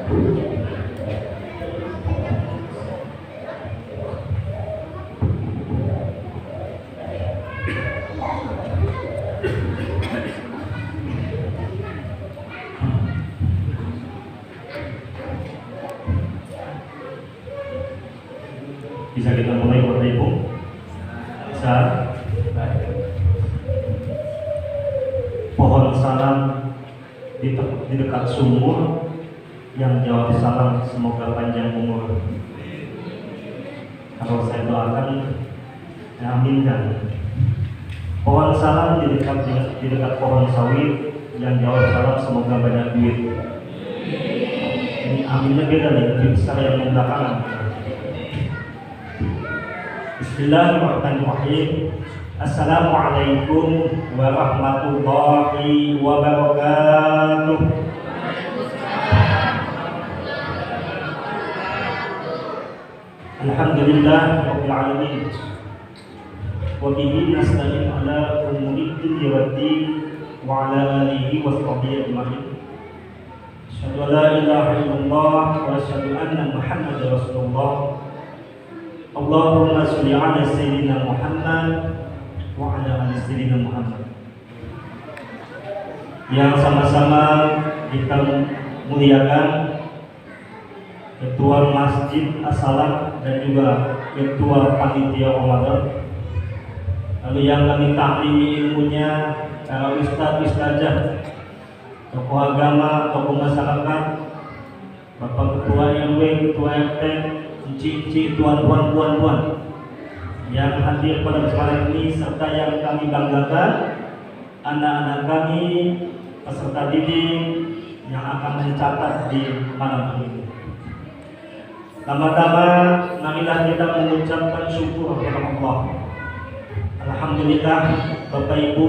Bisa kita mulai Bapak Ibu? Bisa? Pohon salam di dekat sumur, yang jawab salam semoga panjang umur. Kalau saya doakan, ya aminkan. Pohon salam di dekat pohon sawit, yang jawab salam semoga banyak duit. Ini aminnya beda nih, lebih besar yang belakangan. Bismillahirrahmanirrahim. Assalamualaikum warahmatullahi wabarakatuh. Alhamdulillah rabbil alamin. Wa bihi nasta'in ala umuri dunya waddin wa ala alihi wa sahbihi ajma'in. Asyhadu an la ilaha illallah wa asyhadu anna Muhammadar Rasulullah. Allahumma sholli ala sayyidina Muhammad wa ala ali sayyidina Muhammad. Yang sama-sama kita muliakan Ketua Masjid As-Salam dan juga Ketua Panitia Ramadan. Lalu yang kami taklimi ilmunya para ustaz-ustazah, tokoh agama, tokoh masyarakat, Bapak Ketua RW, Ketua RT, Cici, tuan-tuan, puan-puan yang hadir pada kesempatan ini, serta yang kami banggakan, anak-anak kami, peserta didik yang akan mencatat di malam hari ini. Pertama-tama, marilah kita mengucapkan syukur kepada Allah. Alhamdulillah, Bapak Ibu,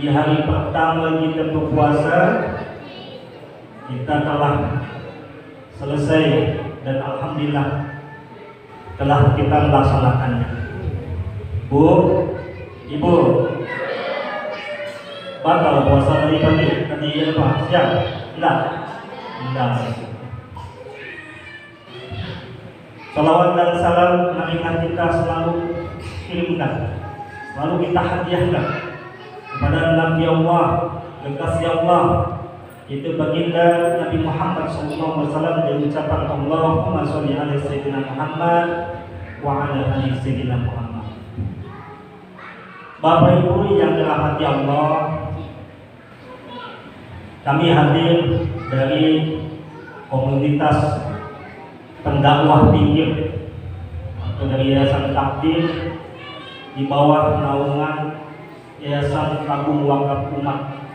di hari pertama kita berpuasa, kita telah selesai. Dan alhamdulillah telah kita melaksanakannya. Bu, Ibu, batal puasa tadi pagi? Tadi apa? Siap? Enggak. Salawat dan salam marilah kita selalu kirimkan, selalu kita hadiahkan kepada Nabi Allah, kekasih Allah, itu baginda Nabi Muhammad SAW dengan ucapan Allahumma sholli ala sayyidina Muhammad wa ala ali sayyidina Muhammad. Bapak Ibu yang dirahmati Allah, kami hadir dari komunitas pendakwah pinggir atau dari Yayasan Takdir di bawah naungan Yayasan Tabung Wakaf Umat.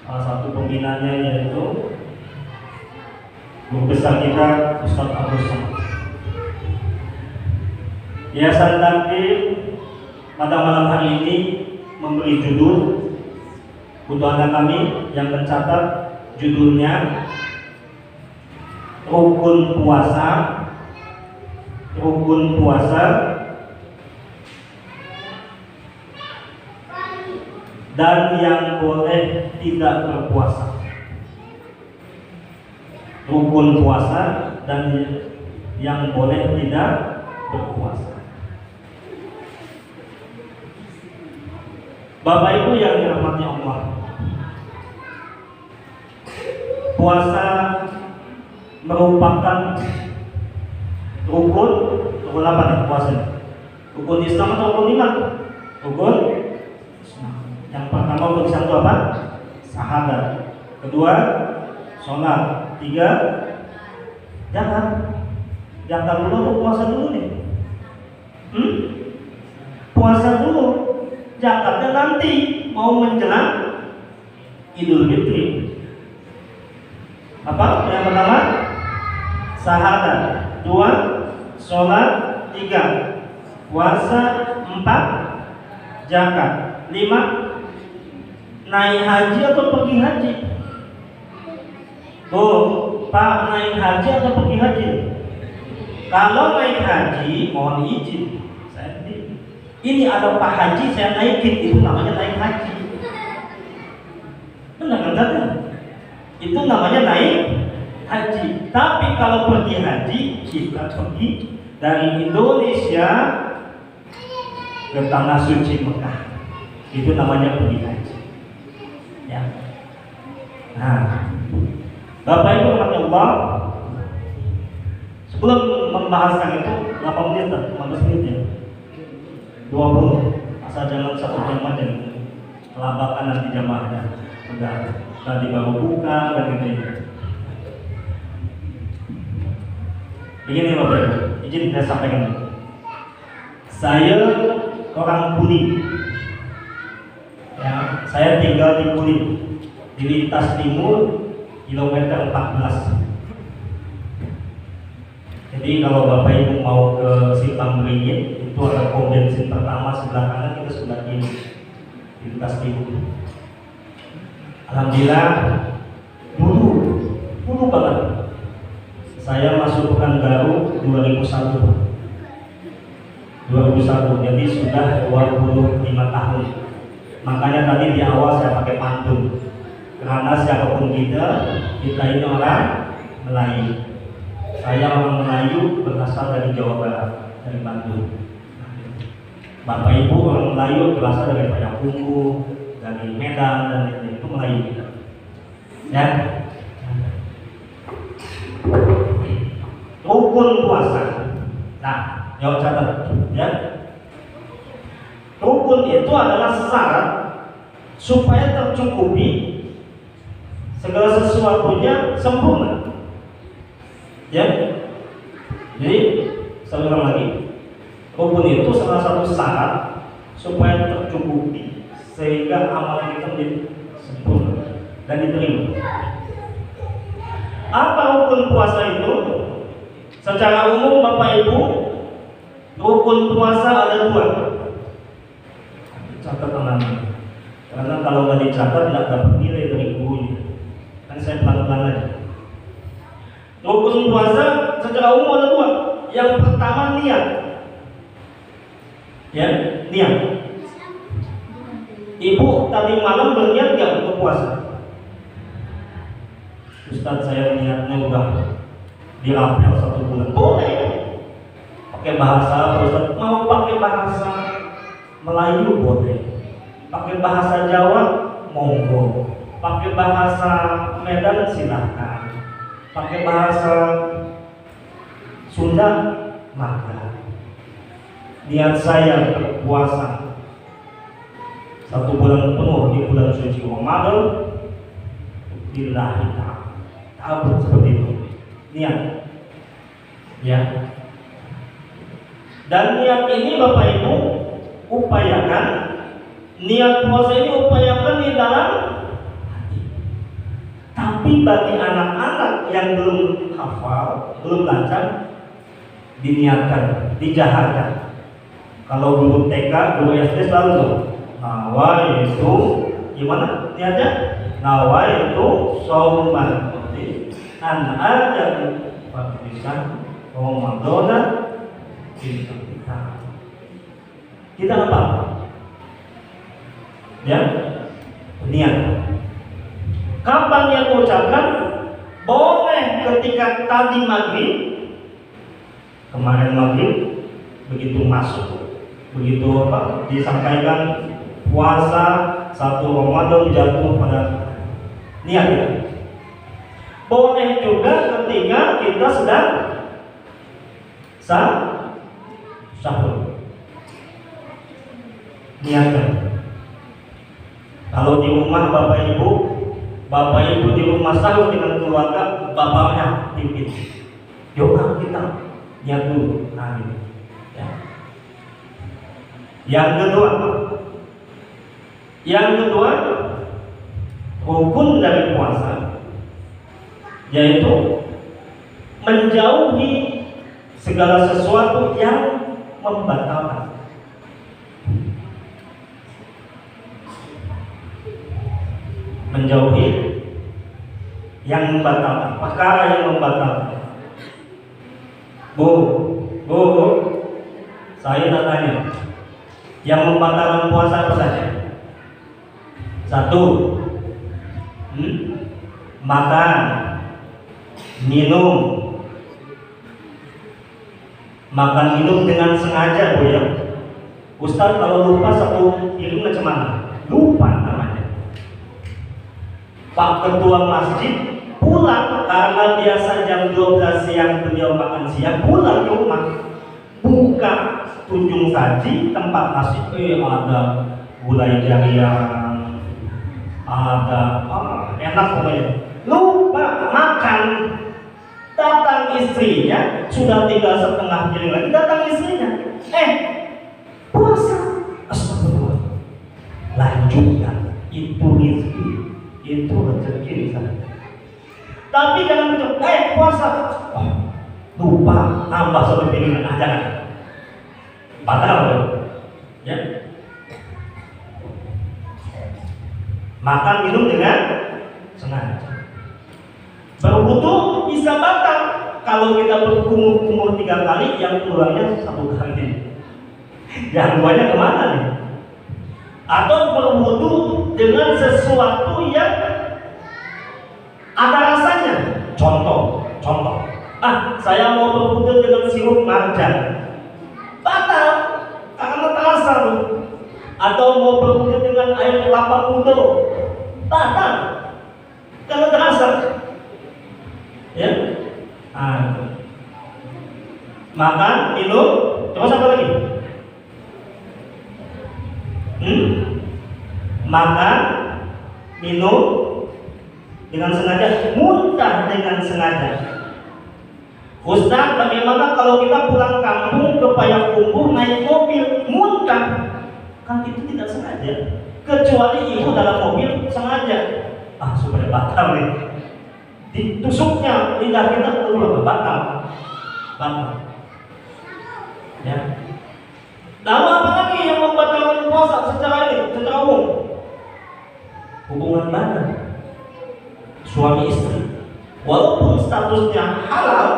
Salah satu pembinanya yaitu guru besar kita Ustaz Abdul Somad. Yayasan Takdir pada malam hari ini memberi judul untuk anak kami yang mencatat, judulnya Rukun Puasa dan yang boleh tidak berpuasa. Rukun puasa dan yang boleh tidak berpuasa. Bapak Ibu yang dirahmati Allah, puasa merupakan rukun apa nih puasa? Rukun Islam atau rukun iman? Rukun Islam. Yang pertama rukun Islam itu apa? Syahadat. Kedua, sholat. Tiga, zakat dulu atau puasa dulu nih? Puasa dulu, zakatnya nanti mau menjelang Idul Fitri. Apa? Yang pertama, syahadat. Dua, sholat. Tiga, puasa. Empat, zakat. Lima, naik haji atau pergi haji? Pak, naik haji atau pergi haji? Kalau naik haji, mohon izin, saya ini ada Pak Haji, saya naikin, itu namanya naik haji. Benar kan? Itu namanya naik haji. Tapi kalau pergi haji, kita pergi dari Indonesia ke tanah suci Mekah. Itu namanya pergi haji. Ya. Nah, Bapak Ibu rahmatullah, sebelum membahaskan itu 8 menit, 15 menit ya, 20, asal jangan 1 jam aja, kelabakan nanti jamaahnya. Udah tadi baru buka dan gitu. Begini Bapak Ibu, izin saya sampaikan. Saya orang Puni, ya, saya tinggal di Puni, di lintas timur kilometer 14. Jadi kalau Bapak Ibu mau ke Simpang Beringin, itu ada pom bensin pertama sebelah kanan, itu sebelah kiri, di lintas timur. Alhamdulillah, dulu banget saya masuk Pekanbaru 2001, jadi sudah 25 tahun. Makanya tadi di awal saya pakai pantun, karena siapapun kita ini orang Melayu. Saya orang Melayu berasal dari Jawa Barat, dari Bandung. Bapak Ibu orang Melayu berasal dari Payakumbuh, dari Medan, dan itu Melayu kita. Ya. Rukun puasa. Nah, jawab catat, ya. Rukun itu adalah syarat supaya tercukupi segala sesuatunya sempurna. Ya. Jadi, saya ulang lagi. Rukun itu salah satu syarat supaya tercukupi sehingga amalan kita menjadi sempurna dan diterima. Apa rukun puasa itu? Secara umum Bapak Ibu, rukun puasa ada 2. Catat teman-teman, karena kalau nggak dicatat nggak dapat nilai dari gurunya. Kan saya pelan-pelan aja. Rukun puasa secara umum ada 2. Yang pertama niat, ya, niat. Ibu tadi malam berniat nggak untuk puasa? Ustaz, saya niatnya udah dirapel 1 bulan. Boleh pakai bahasa Ustaz, mau pakai bahasa Melayu boleh, pakai bahasa Jawa monggo, pakai bahasa Medan silahkan, pakai bahasa Sunda maka. Niat saya berpuasa 1 bulan penuh di bulan suci Ramadan lillahi ta'ala, seperti itu niat, ya. Dan niat ini Bapak Ibu upayakan, niat puasa ini upayakan di dalam hati. Tapi bagi anak-anak yang belum hafal, belum lancar, diniatkan, dijaharkan. Kalau guru TK, guru SD selalu tuh, nawa itu gimana niatnya? Nawa itu sauman an ada partisan Ramadan kita apa? Ya, niat. Kapan niat ucapkan? Boleh ketika tadi maghrib, kemarin maghrib, begitu masuk, begitu apa? Disampaikan puasa 1 Ramadan jatuh pada niat ya. Boleh juga ketika kita sedang sahur. Niatkan. Kalau di rumah Bapak Ibu di rumah sahur dengan keluarga, bapaknya pimpin. Yuk kita niat dulu. Nah, ini. Ya. Yang kedua, rukun dari puasa yaitu menjauhi segala sesuatu yang membatalkan. Menjauhi yang membatalkan, perkara yang membatalkan. Bu, saya nak tanya, yang membatalkan puasa apa saja? 1, makan. minum, makan minum dengan sengaja, Bu ya. Ustaz kalau lupa satu piring macam mana? Lupa namanya. Pak Ketua Masjid pulang karena biasa jam 12 siang beliau makan siang, pulang ke rumah, buka tunjung saji tempat nasi, ada gulai jarian, ada enak pokoknya. Lupa makan. Datang istrinya, sudah tinggal setengah piring lagi, datang istrinya. Puasa. Astagfirullah. Lanjutkan. Itu rezeki. Itu rezeki sana. Tapi jangan begitu. Puasa. Lupa nambah satu piring aja kan. Batal. Ya. Makan minum dengan sengaja. Berwudu bisa batal kalau kita berkumur-kumur 3 kali, yang keluarnya 1 kali. Yang duanya kemana nih? Atau berwudu dengan sesuatu yang ada rasanya. Contoh. Saya mau berwudu dengan sirup marjan. Batal karena terasa. Atau mau berwudu dengan air kelapa muda. Batal karena terasa. Ya, makan, minum, terus apa lagi? Makan, minum dengan sengaja, muntah dengan sengaja. Ustaz, bagaimana kalau kita pulang kampung ke Payakumbuh naik mobil, muntah? Kan itu tidak sengaja. Kecuali ibu dalam mobil sengaja. Supaya batal nih. Ditusuknya lidah kita keluar, batal. Ya. Lalu apa lagi yang membatalkan puasa secara umum? Hubungan badan suami istri, walaupun statusnya halal,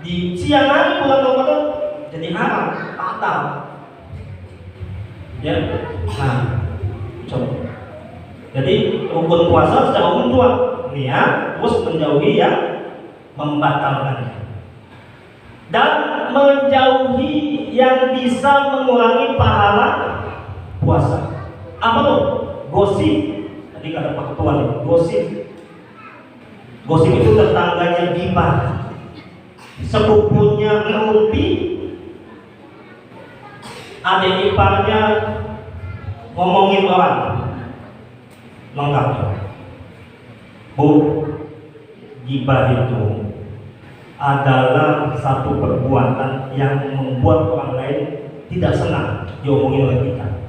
di siang hari bulan Ramadan jadi haram, batal. Ya. Coba. Jadi rukun puasa secara umum dua. Niat, terus menjauhi yang membatalkannya, dan menjauhi yang bisa mengurangi pahala puasa. Apa tuh? Gosip. Tadi kata Pak Ketua nih, gosip. Gosip itu tetangganya gibah, sepupunya ngerumpi, adik iparnya ngomongin orang, lengkap. Bu, gibah itu adalah satu perbuatan yang membuat orang lain tidak senang diomongin oleh kita,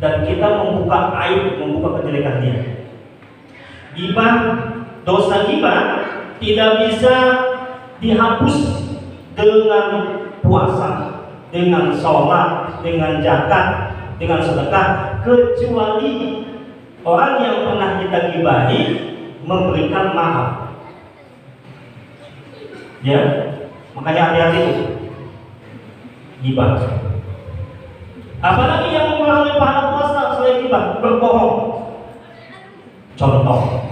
dan kita membuka aib, membuka kejelekan dia. Gibah, dosa gibah tidak bisa dihapus dengan puasa, dengan sholat, dengan zakat, dengan sedekah, kecuali orang yang pernah kita gibahi memberikan maaf. Ya, makanya hati-hati gibah. Apalagi yang mengurangi pahala puasa selain gibah? Berbohong. Contoh,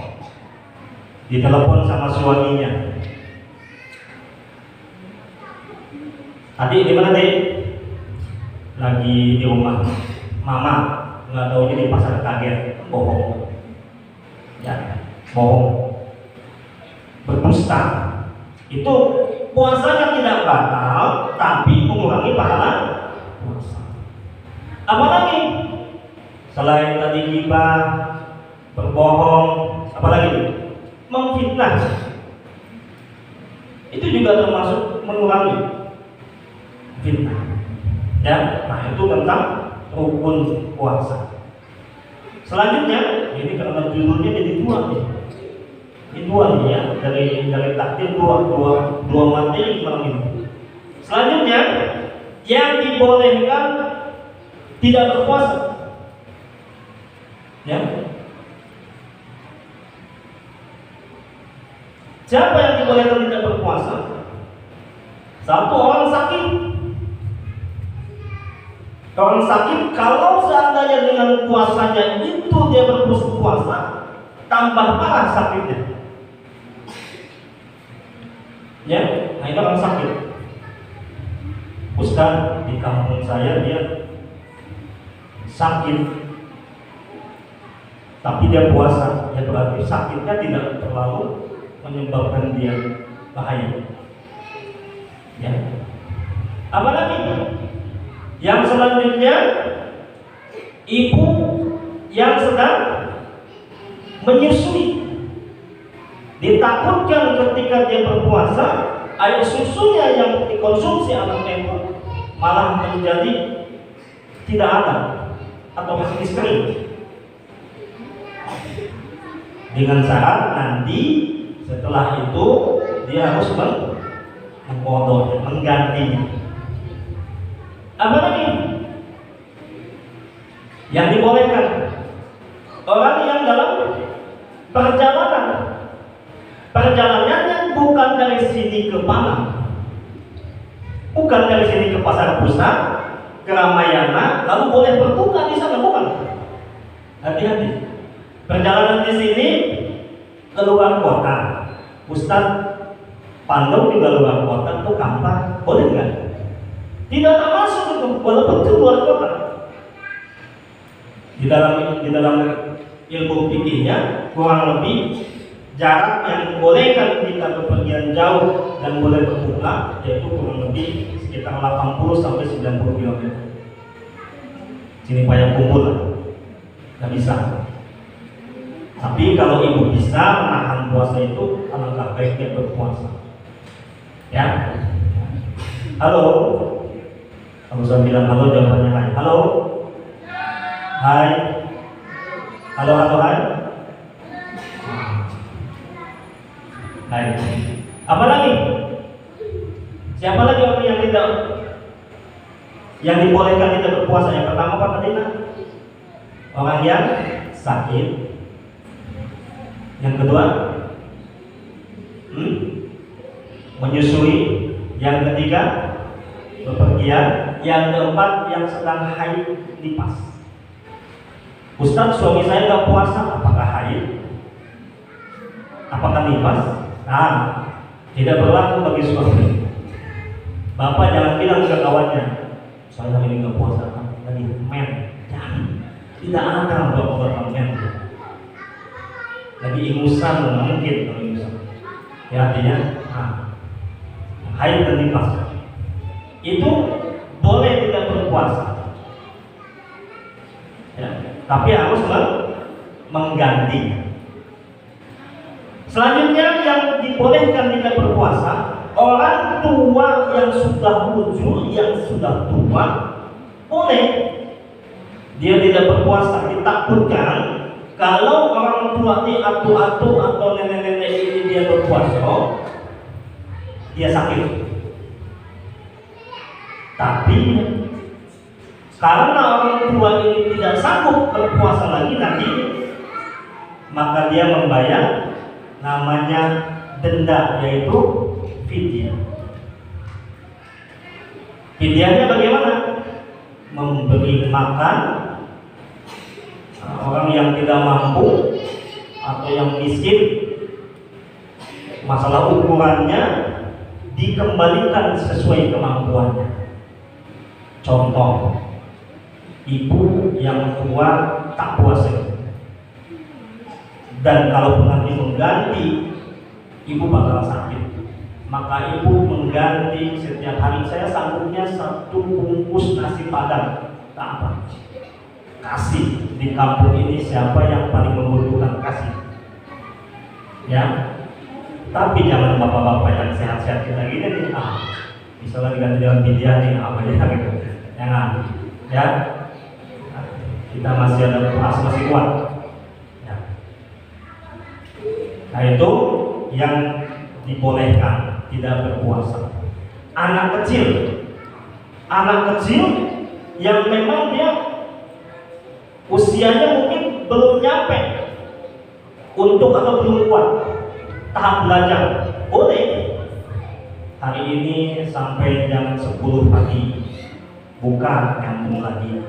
ditelepon sama suaminya. Adik di mana, Dek? Lagi di rumah Mama. Nggak tahu di pasar kaget. Bohong. Ya, bohong, berdusta. Itu puasanya tidak batal, tapi mengurangi pahala puasa. Apalagi selain tadi gibah, berbohong, apalagi memfitnah, itu juga termasuk mengurangi fitnah. Ya, nah itu tentang rukun puasa. Selanjutnya, ini karena judulnya jadi dua nih. Ini dua nih ya, dari takdir dua materi malam ini. Selanjutnya, yang dibolehkan tidak berpuasa. Ya. Siapa yang dibolehkan tidak berpuasa? Satu, orang sakit. Orang sakit, kalau seandainya dengan puasanya itu dia berpuasa, tambah parah sakitnya. Ya, nah itu orang sakit. Ustaz, di kampung saya dia sakit, tapi dia puasa, ya berarti sakitnya tidak terlalu menyebabkan dia bahaya. Ya. Apalagi yang selanjutnya, ibu yang sedang menyusui, ditakutkan ketika dia berpuasa air susunya yang dikonsumsi anak itu malah menjadi tidak ada atau masih kering, dengan syarat nanti setelah itu dia harus mengkodok, mengganti. Apalagi yang dibolehkan, orang yang dalam perjalanannya bukan dari sini ke Malang, bukan dari sini ke Pasar Pusat, ke Ramayana, lalu boleh berbuka di sana, bukan. Hati-hati. Perjalanan di sini keluar kota, Ustaz Pandau juga luar kota tuh Kampar, boleh nggak? Tidak termasuk itu, walaupun itu luar kota. Di dalam ilmu fikihnya kurang lebih jarak yang dibolehkan kita bepergian jauh dan boleh berbuka yaitu kurang lebih sekitar 80 sampai 90 km. Sini payah kumpul lah, nggak bisa. Tapi kalau ibu bisa menahan puasa itu, alangkah baiknya berpuasa. Ya. Halo. Kalau saya bilang halo, jawabannya hai. Halo. Hai. Halo, hai. Hai. Apa lagi? Siapa lagi orang yang dibolehkan tidak berpuasa? Yang pertama apa tadi? Orang yang sakit. Yang kedua, menyusui. Yang ketiga, bepergian. Yang keempat, yang sedang haid nifas. Ustaz, suami saya nggak puasa, apakah haid? Apakah nifas? Nah, tidak berlaku bagi suami. Bapak jangan bilang ke kawannya, saya hari ini nggak puasa, lagi men. Jangan. Tidak ada bapak-bapak men. Lagi ingusan, nggak mungkin kalau ingusan. Ya artinya, haid dan nifas itu boleh tidak berpuasa. Ya, tapi harus mengganti. Selanjutnya yang dibolehkan tidak berpuasa, orang tua yang sudah muncul, yang sudah tua, boleh dia tidak berpuasa. Ditakutkan kalau orang tua ini atu-atu atau nenek-nenek ini dia berpuasa, dia sakit. Tapi karena orang tua ini tidak sanggup berpuasa lagi nanti, maka dia membayar namanya denda, yaitu fidyah. Fidyahnya bagaimana? Memberi makan orang yang tidak mampu atau yang miskin. Masalah ukurannya dikembalikan sesuai kemampuannya. Contoh, ibu yang tua tak puasa, dan kalau nanti mengganti, ibu bakal sakit, maka ibu mengganti setiap hari. Saya sanggupnya 1 bungkus nasi padang, tak apa, kasih di kampung ini, siapa yang paling membutuhkan kasih. Ya, tapi jangan bapak-bapak yang sehat-sehat kita gini nih, misalnya diganti dengan fidyah nih, apa aja gitu. Jangan, ya, kita masih ada masih kuat. Nah itu yang dibolehkan tidak berpuasa. Anak kecil yang memang dia usianya mungkin belum nyampe untuk atau belum kuat tahap belajar, boleh hari ini sampai jam 10 pagi buka, nyambung lagi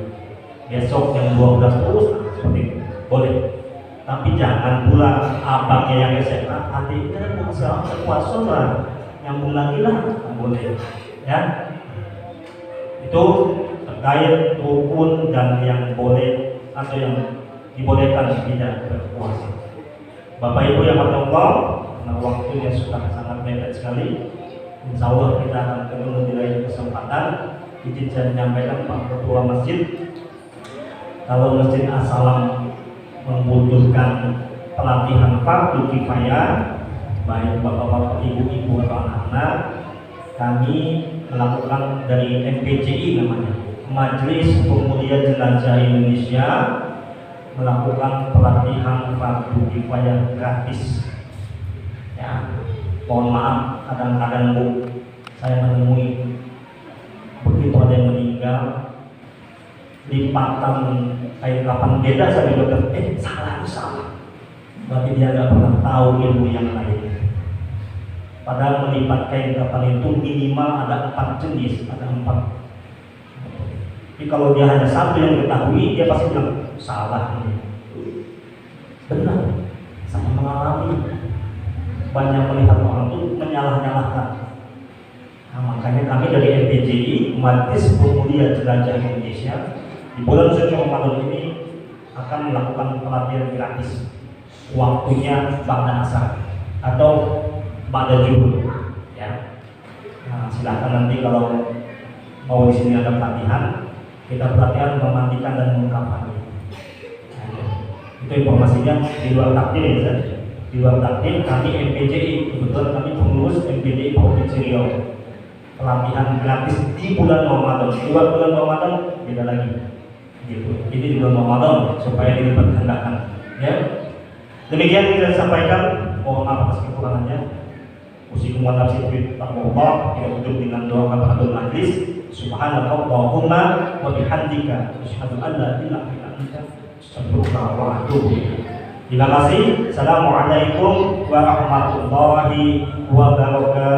besok jam 12 terus, seperti itu boleh. Tapi jangan pula abangnya yang SMA, adiknya puasa lah, nyambung lagi lah, boleh. Ya, itu terkait rukun dan yang boleh atau yang dibolehkan tidak berpuasa. Bapak Ibu yang bertolong, karena waktunya sudah sangat mepet sekali. Insya Allah kita akan ketemu di lain kesempatan. Izin saya menyampaikan Pak Ketua Masjid, kalau Masjid As-Salam membutuhkan pelatihan fardu kifayah, baik bapak-bapak, ibu-ibu atau anak-anak, kami melakukan dari MPJI namanya, Majelis Pemulihan Jenazah Indonesia, melakukan pelatihan fardu kifayah gratis. Ya, mohon maaf kadang-kadang Bu, saya menemui begitu ada yang meninggal lipatan kain kapan beda, saya bilang salah, berarti dia nggak pernah tahu ilmu yang lain. Padahal melipat kain kapan itu minimal ada 4 jenis, ada 4. Jadi kalau dia hanya satu yang diketahui, dia pasti bilang salah ini. Benar, saya mengalami banyak melihat orang itu menyalah-nyalahkan. Nah, makanya kami dari MPJI, Majelis Pemulihan Jenazah Indonesia, di bulan suci Ramadan ini akan melakukan pelatihan gratis. Waktunya ba'da asar atau ba'da zuhur. Ya. Nah, silakan nanti kalau mau di sini ada pelatihan, kita pelatihan memandikan dan mengkampanye. Itu informasinya di luar takdir ya. Di luar takdir kami MPJI, kebetulan kami pengurus MPJI Provinsi Riau. Pelatihan gratis di bulan Ramadan. Di luar bulan Ramadan beda lagi. Gitu. Jadi di bulan Ramadan supaya dilipat gandakan. Ya. Demikian kita sampaikan. Mohon maaf atas kekurangannya. Usikum wa nafsi taqwa, kita tutup dengan doa kafaratul majlis. Subhanallahumma wa bihamdika asyhadu an la ilaha illa anta astaghfiruka wa atubu ilaik. Terima kasih. Assalamualaikum warahmatullahi wabarakatuh.